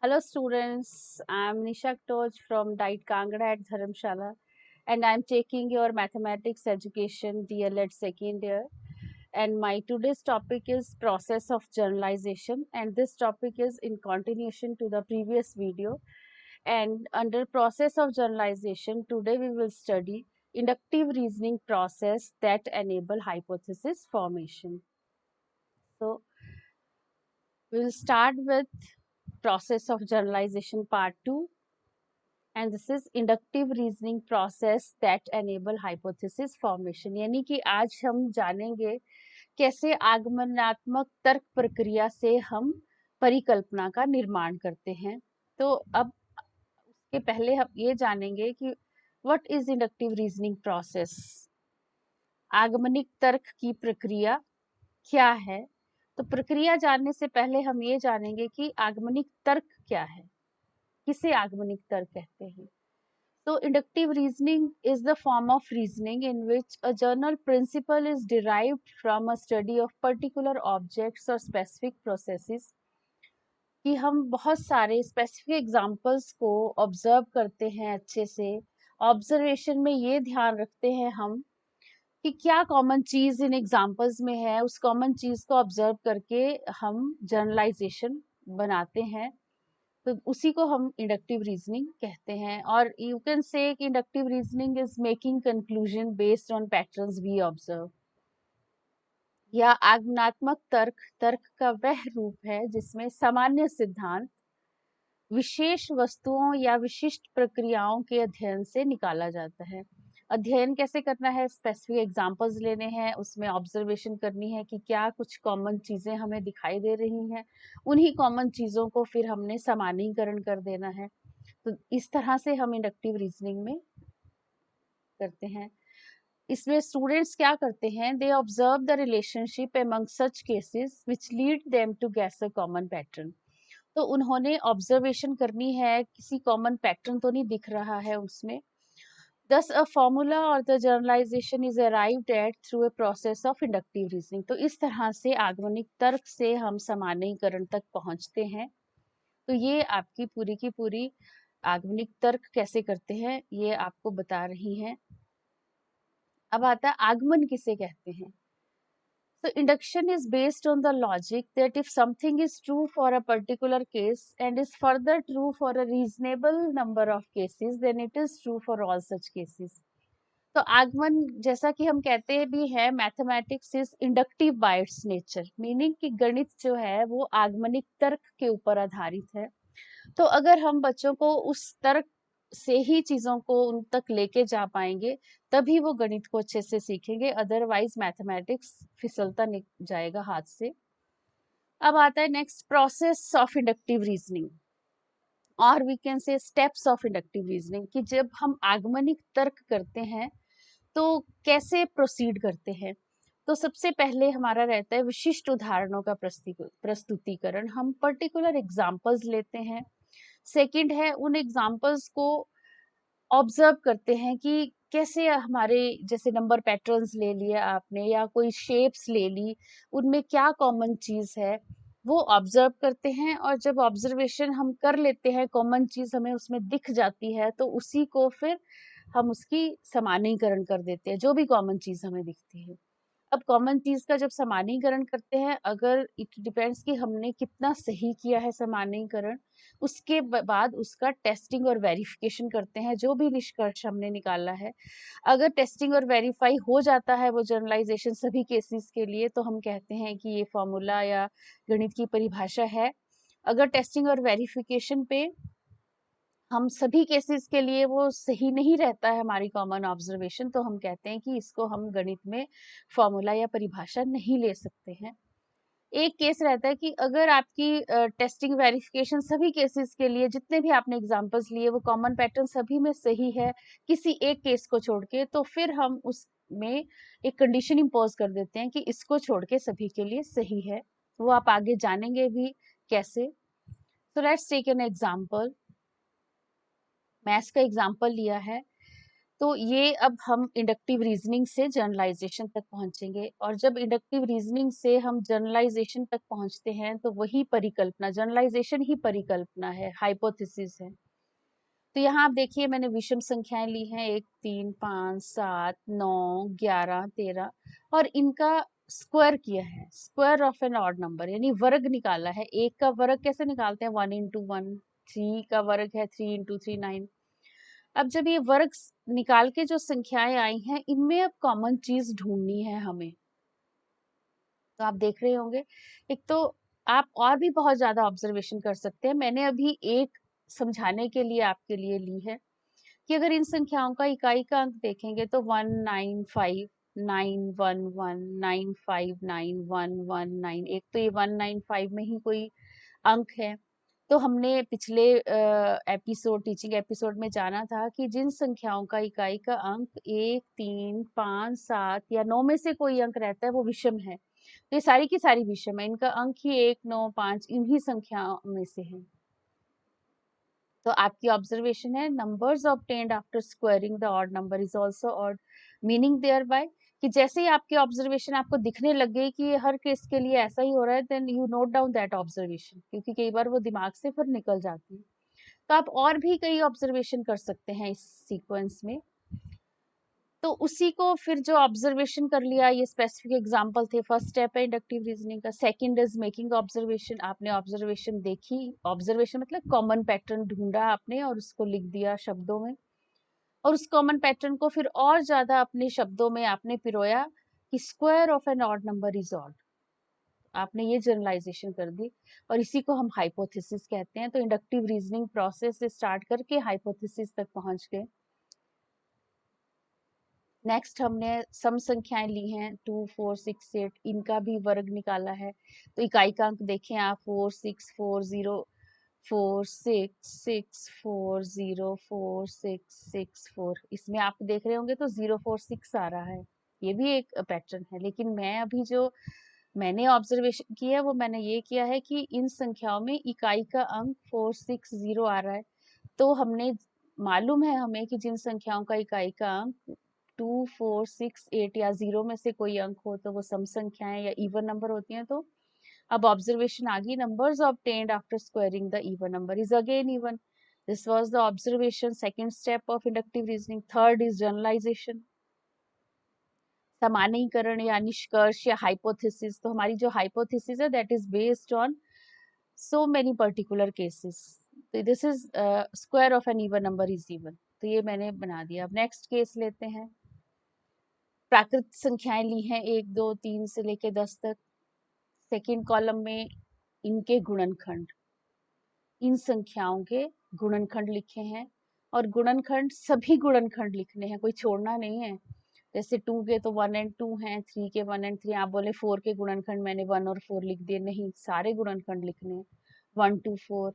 Hello students, I am Nisha Toj from Diet Kangra at Dharamshala and I am taking your mathematics education DLED second year, and my today's topic is process of generalization, and this topic is in continuation to the previous video. And under process of generalization today we will study inductive reasoning process that enable hypothesis formation. So we will start with process of generalization part 2, and this is inductive reasoning process that enable hypothesis formation. यानी कि आज हम जानेंगे कैसे आगमनात्मक तर्क प्रक्रिया से हम परिकल्पना का निर्माण करते हैं। तो अब उसके पहले हम ये जानेंगे कि what is inductive reasoning process. आगमनिक तर्क की प्रक्रिया क्या है? तो प्रक्रिया जानने से पहले हम ये जानेंगे कि आगमनिक तर्क क्या है, किसे आगमनिक तर्क कहते हैं। So inductive reasoning is the form of reasoning in which a general principle is derived from a study of particular objects or specific processes। कि हम बहुत सारे specific examples को observe करते हैं अच्छे से। Observation में ये ध्यान रखते हैं हम कि क्या कॉमन चीज इन एग्जाम्पल्स में है, उस कॉमन चीज को ऑब्जर्व करके हम जनरलाइजेशन बनाते हैं। तो उसी को हम इंडक्टिव रीजनिंग कहते हैं। और यू कैन से कि inductive reasoning is making conclusion based on patterns we observe. या आगमनात्मक तर्क तर्क का वह रूप है जिसमें सामान्य सिद्धांत विशेष वस्तुओं या विशिष्ट प्रक्रियाओं के अध्ययन से निकाला जाता है। अध्ययन कैसे करना है? स्पेसिफिक एग्जांपल्स लेने हैं, उसमें ऑब्जर्वेशन करनी है कि क्या कुछ कॉमन चीजें हमें दिखाई दे रही हैं, उन्हीं कॉमन चीजों को फिर हमने सामान्यीकरण कर देना है। तो इस तरह से हम इंडक्टिव रीजनिंग में करते हैं। इसमें स्टूडेंट्स क्या करते हैं? They observe the relationship among such cases which lead them to guess a common pattern. तो उन्होंने ऑब्जर्वेशन करनी है, किसी कॉमन पैटर्न तो नहीं दिख रहा है उसमें। Thus a formula or the generalization is arrived at through a process of inductive reasoning। तो इस तरह से आगमनिक तर्क से हम सामान्यीकरण तक पहुंचते हैं। तो ये आपकी पूरी की पूरी आगमनिक तर्क कैसे करते हैं ये आपको बता रही हैं। अब आता है आगमन किसे कहते हैं। So induction is based on the logic that if something is true for a particular case and is further true for a reasonable number of cases, then it is true for all such cases। तो आगमन जैसा कि हम कहते भी हैं, mathematics is inductive bye it's nature, meaning कि गणित जो है वो आगमनिक तर्क के ऊपर आधारित है। तो अगर हम बच्चों को उस तर्क से ही चीजों को उन तक लेके जा पाएंगे तभी वो गणित को अच्छे से सीखेंगे, अदरवाइज मैथमेटिक्स फिसलता जाएगा हाथ से। अब आता है next, process of inductive reasoning और we can say steps of inductive reasoning. कि जब हम आगमनिक तर्क करते हैं तो कैसे प्रोसीड करते हैं। तो सबसे पहले हमारा रहता है विशिष्ट उदाहरणों का प्रस्तुतिकरण। हम पर्टिकुलर एग्जाम्पल्स लेते हैं। सेकंड है उन एग्जाम्पल्स को ऑब्जर्व करते हैं कि कैसे हमारे, जैसे नंबर पैटर्न्स ले लिया आपने या कोई शेप्स ले ली, उनमें क्या कॉमन चीज है वो ऑब्जर्व करते हैं। और जब ऑब्जर्वेशन हम कर लेते हैं, कॉमन चीज हमें उसमें दिख जाती है, तो उसी को फिर हम उसकी सामान्यीकरण कर देते हैं, जो भी कॉमन चीज हमें दिखती है। अब कॉमन चीज का जब सामान्यीकरण करते हैं, अगर इट डिपेंड्स कि हमने कितना सही किया है सामान्यीकरण, उसके बाद उसका टेस्टिंग और वेरिफिकेशन करते हैं, जो भी निष्कर्ष हमने निकाला है। अगर टेस्टिंग और वेरीफाई हो जाता है वो जनरलाइजेशन सभी केसेस के लिए, तो हम कहते हैं कि ये फॉर्मूला या गणित की परिभाषा है। अगर टेस्टिंग और वेरिफिकेशन पे हम सभी केसेस के लिए वो सही नहीं रहता है हमारी कॉमन ऑब्जर्वेशन, तो हम कहते हैं कि इसको हम गणित में फॉर्मूला या परिभाषा नहीं ले सकते हैं। एक केस रहता है कि अगर आपकी टेस्टिंग वेरिफिकेशन सभी केसेस के लिए, जितने भी आपने एग्जांपल्स लिए, वो कॉमन पैटर्न सभी में सही है किसी एक केस को छोड़ के, तो फिर हम उसमें एक कंडीशन इम्पोज कर देते हैं कि इसको छोड़ के सभी के लिए सही है। वो आप आगे जानेंगे भी कैसे। So let's take an example. Maths का एग्जाम्पल लिया है तो ये अब हम इंडक्टिव रीजनिंग से जनरलाइजेशन तक पहुंचेंगे, और जब इंडक्टिव रीजनिंग से हम जनरलाइजेशन तक पहुंचते हैं तो वही परिकल्पना, जनरलाइजेशन ही परिकल्पना है, हाइपोथेसिस है। तो यहाँ आप देखिए मैंने विषम संख्याएं ली हैं, 1 3 5 7 9 11 13, और इनका स्क्वायर किया है, square of an odd number, यानी वर्ग निकाला है। एक का वर्ग कैसे निकालते हैं, 1 इंटू 1। 3 का वर्ग है 3 इंटू 3 9। अब जब ये वर्ग निकाल के जो संख्याएं आई हैं, इनमें अब कॉमन चीज ढूंढनी है हमें। तो आप देख रहे होंगे, एक तो आप और भी बहुत ज्यादा ऑब्जर्वेशन कर सकते हैं, मैंने अभी एक समझाने के लिए आपके लिए ली है कि अगर इन संख्याओं का इकाई का अंक देखेंगे तो 19591959119, एक तो ये 195 में ही कोई अंक है। तो हमने पिछले एपिसोड, टीचिंग एपिसोड में जाना था कि जिन संख्याओं का इकाई का अंक 1 3 5 7 या 9 में से कोई अंक रहता है वो विषम है। तो ये सारी की सारी विषम है, इनका अंक ही 1 9 5 इन्हीं संख्याओं में से है। तो आपकी ऑब्जर्वेशन है, numbers obtained after squaring the odd number is also odd, meaning thereby कि जैसे ही आपकी ऑब्जर्वेशन आपको दिखने लग गई कि ये हर केस के लिए ऐसा ही हो रहा है, then you note down that observation, क्योंकि कई बार वो दिमाग से फिर निकल जाती है। तो आप और भी कई ऑब्जर्वेशन कर सकते हैं इस सीक्वेंस में। तो उसी को फिर जो ऑब्जर्वेशन कर लिया, ये स्पेसिफिक एग्जांपल थे, फर्स्ट स्टेप है इंडक्टिव रीजनिंग का। सेकंड इज मेकिंग ऑब्जर्वेशन, आपने ऑब्जर्वेशन देखी, ऑब्जर्वेशन मतलब कॉमन पैटर्न ढूंढा आपने और उसको लिख दिया शब्दों में, और उस कॉमन पैटर्न को फिर और ज्यादा अपने शब्दों में आपने पिरोया कि square of an odd number is odd. आपने ये जनरलाइजेशन कर दी, और इसी को हम हाइपोथेसिस कहते हैं। तो इंडक्टिव रीजनिंग प्रोसेस से स्टार्ट करके हाइपोथेसिस तक पहुंच गए। नेक्स्ट हमने सम संख्याएं ली हैं 2 4 6 8, इनका भी वर्ग निकाला है। तो इकाई का अंक देखें आप, 4 6 4 0 4 6 6 4 0 4 6 6 4, इसमें आप देख रहे होंगे तो 0 4 6 आ रहा है, ये भी एक पैटर्न है। लेकिन मैं अभी जो मैंने ऑब्जर्वेशन किया है वो मैंने ये किया है कि इन संख्याओं में इकाई का अंक 4 6 0 आ रहा है। तो हमने, मालूम है हमें कि जिन संख्याओं का इकाई का अंक 2 4 6 8 या 0 में से कोई अंक हो तो वो सम संख्याएं या इवन नंबर होती हैं। तो अब ऑब्जर्वेशन आ गई, numbers obtained after squaring the even number is again even. This was the observation, second step of inductive reasoning. Third is generalization, सामान्यीकरण या निष्कर्ष या हाइपोथेसिस। तो हमारी जो हाइपोथेसिस है that is based on so many particular cases. तो this is square of an even number is even, तो ये मैंने बना दिया। अब नेक्स्ट केस लेते हैं। प्राकृत संख्याएं ली हैं 1 2 3 से लेके 10 तक। सेकंड कॉलम में इनके गुणनखंड, इन संख्याओं के गुणनखंड लिखे हैं, और गुणनखंड सभी गुणनखंड लिखने हैं, कोई छोड़ना नहीं है। जैसे 2 के तो 1 एंड 2 हैं, 3 के 1 एंड 3, आप बोले 4 के गुणनखंड मैंने 1 और 4 लिख दिए, नहीं, सारे गुणनखंड लिखने हैं। 1 2 4,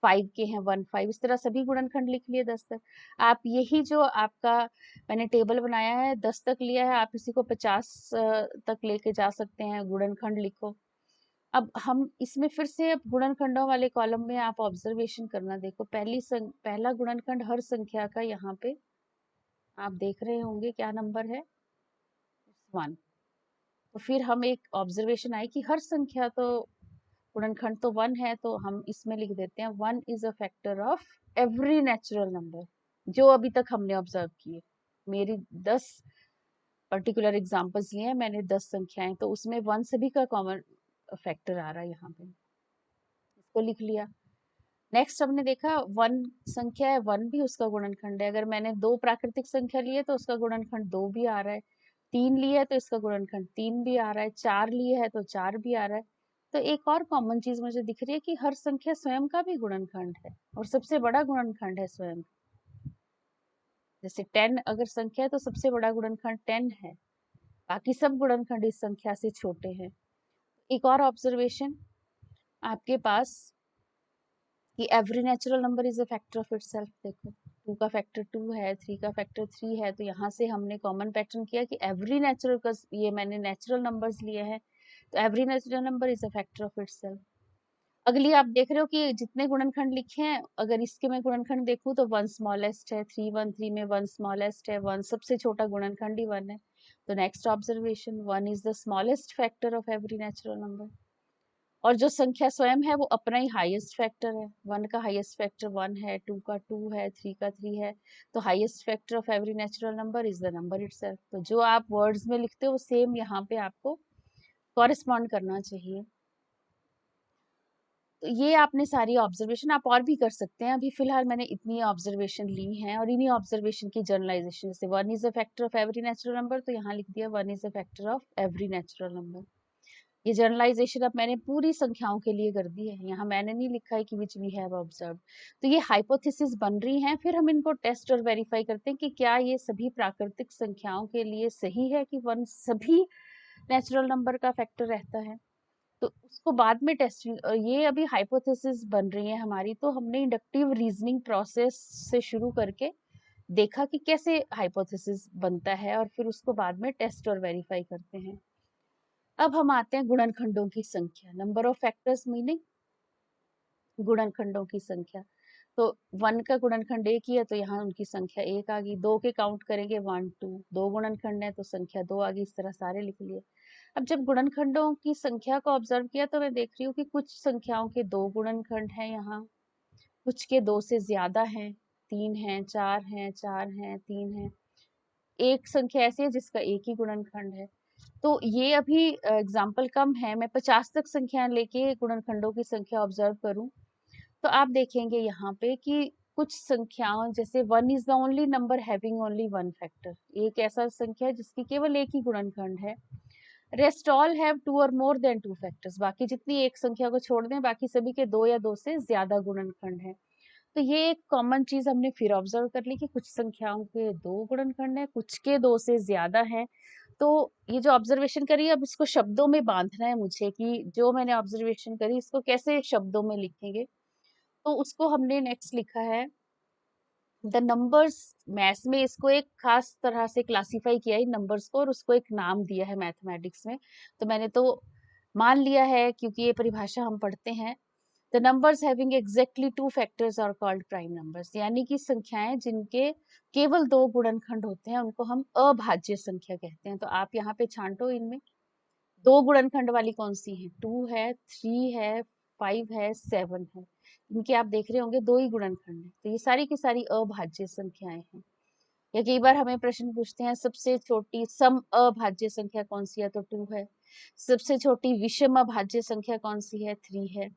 5 के हैं 1 5, इस तरह सभी गुणनखंड लिख लिए 10 तक। आप यही जो आपका मैंने टेबल बनाया है 10 तक लिया है, आप इसी को 50 तक लेके जा सकते हैं, गुणनखंड लिखो। अब हम इसमें फिर से अब गुणनखंडों वाले कॉलम में आप ऑब्जर्वेशन करना, देखो पहला गुणनखंड हर संख्या का, यहाँ पे आप देख रहे होंगे क्या नंबर है, 1। तो फिर हम एक ऑब्जर्वेशन आई कि हर संख्या तो गुणनखंड तो 1 है, तो हम इसमें लिख देते हैं 1 is a factor of every natural number, जो अभी तक हमने ऑब्जर्व किए। मेरी 10 पर्टिकुलर एग्जांपल्स लिए हैं मैंने, 10 संख्याएं, तो उसमें 1 सभी का कॉमन फैक्टर आ रहा है, यहाँ पे इसको लिख लिया। नेक्स्ट हमने देखा 1 संख्या है, 1 भी उसका गुणनखंड है। अगर मैंने 2 प्राकृतिक संख्या लिए तो उसका गुणनखंड 2 भी आ रहा है, 3 लिए है तो इसका गुणनखंड 3 भी आ रहा है, 4 लिए है तो 4 भी आ रहा है। तो एक और कॉमन चीज मुझे दिख रही है कि हर संख्या स्वयं का भी गुणनखंड है, और सबसे बड़ा गुणनखंड है स्वयं। जैसे 10 अगर संख्या है तो सबसे बड़ा गुणनखंड 10 है, बाकी सब गुणनखंड इस संख्या से छोटे हैं। एक और ऑब्जर्वेशन आपके पास कि every natural number is a factor of itself. देखो 2 का फैक्टर 2 है, 3 का फैक्टर 3 है, तो यहाँ से हमने कॉमन पैटर्न किया कि एवरी नेचुरल का, ये मैंने नेचुरल नंबर्स लिए हैं, तो every natural number is a factor of itself. अगली आप देख रहे हो कि जितने गुणनखंड लिखे हैं, अगर इसके मैं गुणनखंड देखूं तो 1 स्मॉलेस्ट है, 313 में 1 स्मॉलेस्ट है, 1 सबसे छोटा गुणनखंड ही 1 है। तो next observation, 1 is the smallest factor of every natural number. और जो संख्या स्वयं है वो अपना ही हाईएस्ट फैक्टर है। 1 का हाईएस्ट फैक्टर 1 है, 2 का 2 है, 3 का 3 है। तो highest factor of every natural number is the number itself. तो जो आप वर्ड्स में लिखते हो सेम यहाँ पे आपको कॉरेस्पॉन्ड करना चाहिए। तो ये आपने सारी ऑब्जर्वेशन, आप और भी कर सकते हैं। अभी फिलहाल मैंने इतनी ऑब्जर्वेशन ली हैं और इन्हीं ऑब्जर्वेशन की जनरलाइजेशन, जैसे 1 is a factor of every natural number, तो यहाँ लिख दिया 1 is a factor of every natural number. ये जनरलाइजेशन अब मैंने पूरी संख्याओं के लिए कर दी है। यहाँ मैंने नहीं लिखा है कि विच वी हैव ऑब्जर्व। तो ये हाइपोथेसिस बन रही हैं, फिर हम इनको टेस्ट और वेरीफाई करते हैं कि क्या ये सभी प्राकृतिक संख्याओं के लिए सही है कि 1 सभी नेचुरल नंबर का फैक्टर रहता है। तो उसको बाद में टेस्टिंग, ये अभी हाइपोथेसिस बन रही है हमारी, तो हमने इंडक्टिव रीजनिंग प्रोसेस से शुरू करके देखा कि कैसे हाइपोथेसिस बनता है और फिर उसको बाद में टेस्ट और वेरीफाई करते हैं। अब हम आते हैं गुणनखंडों की संख्या, नंबर ऑफ फैक्टर्स मीनिंग गुणनखंडों की संख्या। तो 1 का गुणनखंड 1 ही है, तो यहाँ उनकी संख्या 1 आ गई। 2 के काउंट करेंगे 1 2, 2 गुणनखंड है तो संख्या 2 आ गई। इस तरह सारे लिख लिए। अब जब गुणनखंडों की संख्या को ऑब्जर्व किया तो मैं देख रही हूँ कि कुछ संख्याओं के 2 गुणनखंड हैं यहाँ, कुछ के 2 से ज्यादा हैं, 3 हैं, 4 हैं, 4 हैं, 3 हैं। एक संख्या ऐसी है जिसका एक ही गुणनखंड है। तो ये अभी एग्जाम्पल कम है, मैं 50 तक संख्या लेके गुणनखंडों की संख्या ऑब्जर्व करूं तो आप देखेंगे यहाँ पे कि कुछ संख्याओं, जैसे 1 is the only number having only 1 factor, एक ऐसा संख्या है जिसकी केवल एक ही गुणनखंड है। रेस्ट ऑल हैव 2 और मोर देन 2 फैक्टर्स, बाकी जितनी एक संख्या को छोड़ दें बाकी सभी के 2 या 2 से ज्यादा गुणनखंड है। तो ये एक कॉमन चीज हमने फिर ऑब्जर्व कर ली कि कुछ संख्याओं के 2 गुणनखंड है, कुछ के 2 से ज्यादा है। तो ये जो ऑब्जर्वेशन करी, अब इसको शब्दों में बांधना है मुझे कि जो मैंने ऑब्जर्वेशन करी इसको कैसे शब्दों में लिखेंगे। तो उसको हमने नेक्स्ट लिखा है द नंबर्स। मैथ्स में इसको एक खास तरह से क्लासिफाई किया है नंबर्स को, और उसको एक नाम दिया है मैथमेटिक्स में। तो मैंने तो मान लिया है क्योंकि ये परिभाषा हम पढ़ते हैं। The numbers having exactly 2 factors are called prime numbers, यानी कि संख्याएं जिनके केवल 2 गुणनखंड होते हैं उनको हम अभाज्य संख्या कहते हैं। तो आप यहाँ पे छांटो, इनमें 2 गुणनखंड वाली कौन सी है, 2 है, 3 है, 5 है, 7 है। इनके आप देख रहे होंगे 2 ही गुणनखंड है, तो ये सारी की सारी अभाज्य संख्याएं हैं। या कई बार हमें प्रश्न पूछते हैं सबसे छोटी सम अभाज्य संख्या कौन सी है, तो 2 है। सबसे छोटी विषम अभाज्य संख्या कौन सी है, 3 है।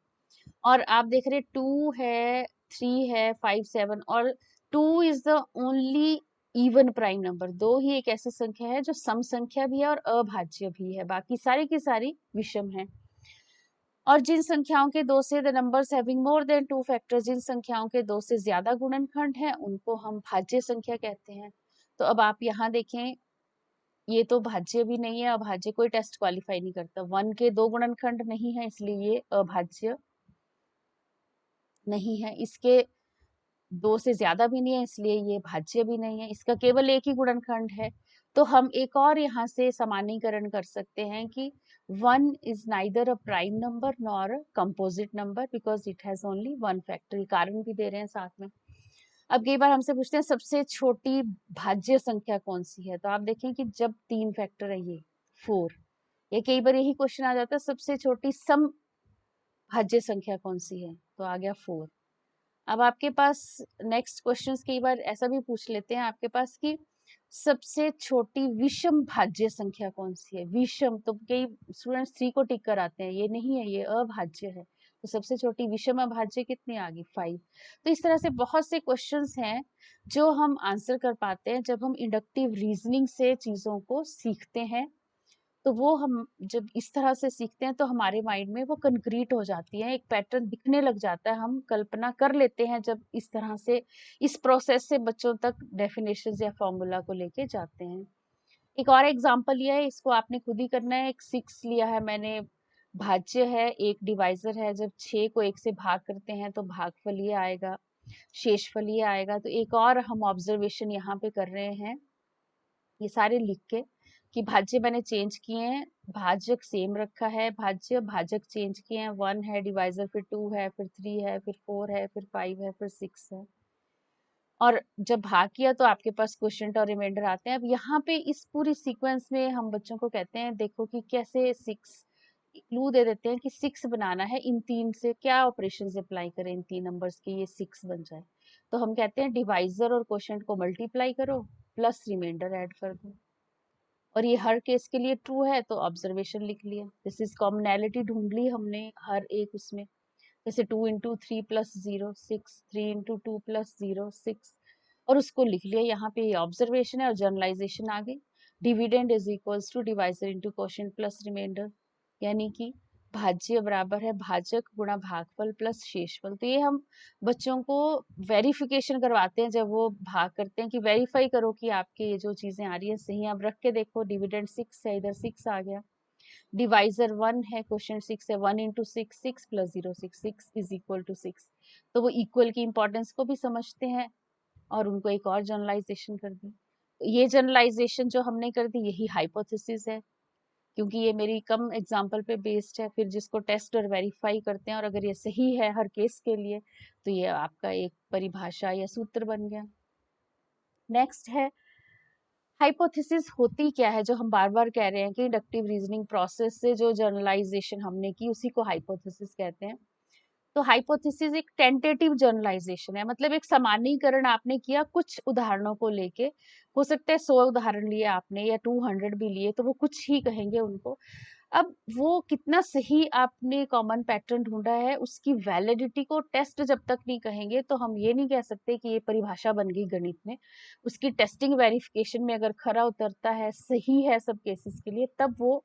और आप देख रहे 2 है, 3 है, 5 7, और 2 is the only even prime number. 2 ही एक ऐसी संख्या है जो सम संख्या भी है और अभाज्य भी है, बाकी सारी की सारी विषम है। और जिन संख्याओं के 2 से the numbers having more than 2 factors, जिन संख्याओं के 2 से ज्यादा गुणनखंड हैं उनको हम भाज्य संख्या कहते हैं। तो अब आप यहाँ देखें, ये तो भाज्य भी नहीं है, अभाज्य कोई टेस्ट क्वालिफाई नहीं करता। 1 के 2 गुणनखंड नहीं है इसलिए ये अभाज्य नहीं है, इसके 2 से ज्यादा भी नहीं है इसलिए ये भाज्य भी नहीं है, इसका केवल एक ही गुणनखंड है। तो हम एक और यहाँ से सामान्यीकरण कर सकते हैं कि 1 is neither a prime number nor a composite number because it has only one factor। ये कारण भी दे रहे हैं साथ में। अब कई बार हमसे पूछते हैं सबसे छोटी भाज्य संख्या कौन सी है, तो आप देखें कि जब 3 फैक्टर है ये 4, या कई बार यही क्वेश्चन आ जाता है सबसे छोटी सम भाज्य संख्या कौन सी है, तो आ गया 4। अब आपके पास नेक्स्ट क्वेश्चंस कई बार ऐसा भी पूछ लेते हैं आपके पास कि सबसे छोटी विषम भाज्य संख्या कौन सी है। विषम तो कई स्टूडेंट्स 3 को टिक कर आते हैं, ये नहीं है, ये अभाज्य है। तो सबसे छोटी विषम अभाज्य कितनी आ गई, 5। तो इस तरह से बहुत से क्वेश्चंस हैं जो हम आंसर कर पाते हैं जब हम इंडक्टिव रीजनिंग से चीजों को सीखते हैं। तो वो हम जब इस तरह से सीखते हैं तो हमारे माइंड में वो कंक्रीट हो जाती है, एक पैटर्न दिखने लग जाता है, हम कल्पना कर लेते हैं जब इस तरह से इस प्रोसेस से बच्चों तक डेफिनेशन या फॉर्मूला को लेके जाते हैं। एक और एग्जांपल लिया है, इसको आपने खुद ही करना है। एक 6 लिया है मैंने, भाज्य है, एक डिवाइजर है, जब 6 को 1 से भाग करते हैं तो भागफल ये आएगा, शेषफल ये आएगा। तो एक और हम ऑब्जर्वेशन यहाँ पे कर रहे हैं, ये सारे लिख के कि भाज्य मैंने चेंज किए हैं, भाजक सेम रखा है, भाज्य भाजक चेंज किए हैं, 1 है, डिवाइजर फिर 2 है, फिर 3 है, फिर 4 है, फिर 5 है, फिर 6 है। और जब भाग किया तो आपके पास क्वोशिएंट और रिमाइंडर आते हैं। अब यहाँ पे इस पूरी सीक्वेंस में हम बच्चों को कहते हैं देखो कि कैसे 6 क्लू दे देते हैं कि 6 बनाना है, इन 3 से क्या ऑपरेशंस अप्लाई करें इन 3 नंबर्स के ये 6 बन जाए। तो हम कहते हैं डिवाइजर और क्वोशिएंट को मल्टीप्लाई करो प्लस रिमाइंडर ऐड कर दो। और ये हर केस के लिए ट्रू है तो ऑब्जर्वेशन लिख लिया। दिस इज कॉमनैलिटी ढूंढ ली हमने हर एक उसमें। जैसे 2 इंटू 3 प्लस 0 6, 3 इंटू 2 प्लस 0 6, और उसको लिख लिया। यहाँ पे ये ऑब्जर्वेशन है और जनरलाइजेशन आ गई। Dividend is equals to divisor into quotient plus remainder, यानी कि भाज्य बराबर है भाजक गुणा भागफल प्लस शेषफल। तो ये हम बच्चों को वेरिफिकेशन करवाते हैं जब वो भाग करते हैं कि वेरीफाई करो कि आपके ये जो चीजें आ रही है सही है। अब रख के देखो, डिविडेंड 6 है, इधर 6 आ गया, डिवाइजर 1 है, क्वेश्चन 6 है, 1 into 6 6 plus 0 6 6 is equal to 6। तो वो इक्वल की इंपॉर्टेंस को भी समझते हैं और उनको एक और जनरलाइजेशन कर दी। ये जनरलाइजेशन जो हमने कर दी यही हाइपोथेसिस है, क्योंकि ये मेरी कम एग्जाम्पल पे बेस्ड है। फिर जिसको टेस्ट और वेरीफाई करते हैं और अगर ये सही है हर केस के लिए तो ये आपका एक परिभाषा या सूत्र बन गया। नेक्स्ट है हाइपोथेसिस होती क्या है, जो हम बार बार कह रहे हैं कि इंडक्टिव रीजनिंग प्रोसेस से जो जनरलाइजेशन हमने की उसी को हाइपोथेसिस कहते हैं। तो हाइपोथेसिस एक टेंटेटिव जनरलाइजेशन है, मतलब एक सामान्यीकरण आपने किया कुछ उदाहरणों को लेके। हो सकता है 100 उदाहरण लिए आपने या 200 भी लिए तो वो कुछ ही कहेंगे उनको। अब वो कितना सही आपने कॉमन पैटर्न ढूंढा है उसकी वैलिडिटी को टेस्ट जब तक नहीं कहेंगे तो हम ये नहीं कह सकते कि ये परिभाषा बन गई गणित में। उसकी टेस्टिंग वेरिफिकेशन में अगर खरा उतरता है, सही है सब केसेस के लिए, तब वो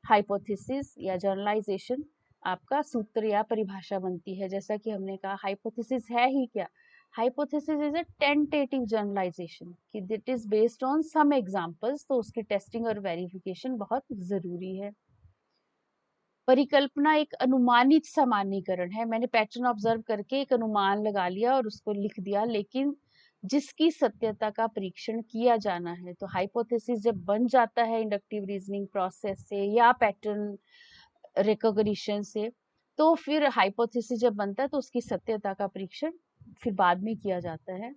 हाइपोथेसिस या जनरलाइजेशन आपका सूत्र या परिभाषा बनती है। जैसा कि हमने कहा हाइपोथेसिस है ही क्या, hypothesis is a tentative generalisation कि that is based on some examples, तो उसकी टेस्टिंग और वेरिफिकेशन बहुत जरूरी है। परिकल्पना एक अनुमानित सामान्यीकरण है, मैंने पैटर्न ऑब्जर्व करके एक अनुमान लगा लिया और उसको लिख दिया, लेकिन जिसकी सत्यता का परीक्षण किया जाना है। तो हाइपोथेसिस जब बन जाता है इंडक्टिव रीजनिंग प्रोसेस से या पैटर्न रिकॉग्निशन से, तो फिर हाइपोथेसिस जब बनता है तो उसकी सत्यता का परीक्षण फिर बाद में किया जाता है।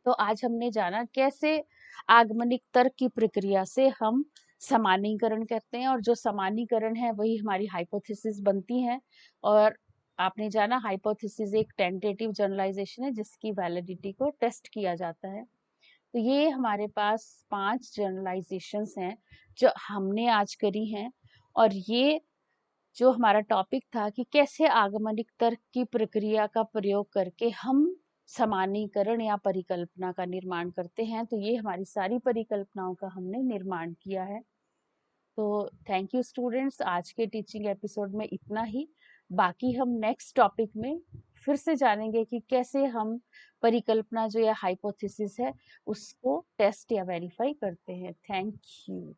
तो आज हमने जाना कैसे आगमनिक तर्क की प्रक्रिया से हम सामान्यीकरण करते हैं और जो सामान्यीकरण है वही हमारी हाइपोथेसिस बनती है। और आपने जाना हाइपोथेसिस एक टेंटेटिव जनरलाइजेशन है जिसकी वैलिडिटी को टेस्ट किया जाता है। तो ये हमारे पास 5 जनरलाइजेशंस हैं जो हमने आज करी हैं। और ये जो हमारा टॉपिक था कि कैसे आगमनिक तर्क की प्रक्रिया का प्रयोग करके हम सामान्यीकरण या परिकल्पना का निर्माण करते हैं, तो ये हमारी सारी परिकल्पनाओं का हमने निर्माण किया है। तो थैंक यू स्टूडेंट्स, आज के टीचिंग एपिसोड में इतना ही। बाकी हम नेक्स्ट टॉपिक में फिर से जानेंगे कि कैसे हम परिकल्पना जो या हाइपोथेसिस है उसको टेस्ट या वेरीफाई करते हैं। Thank you.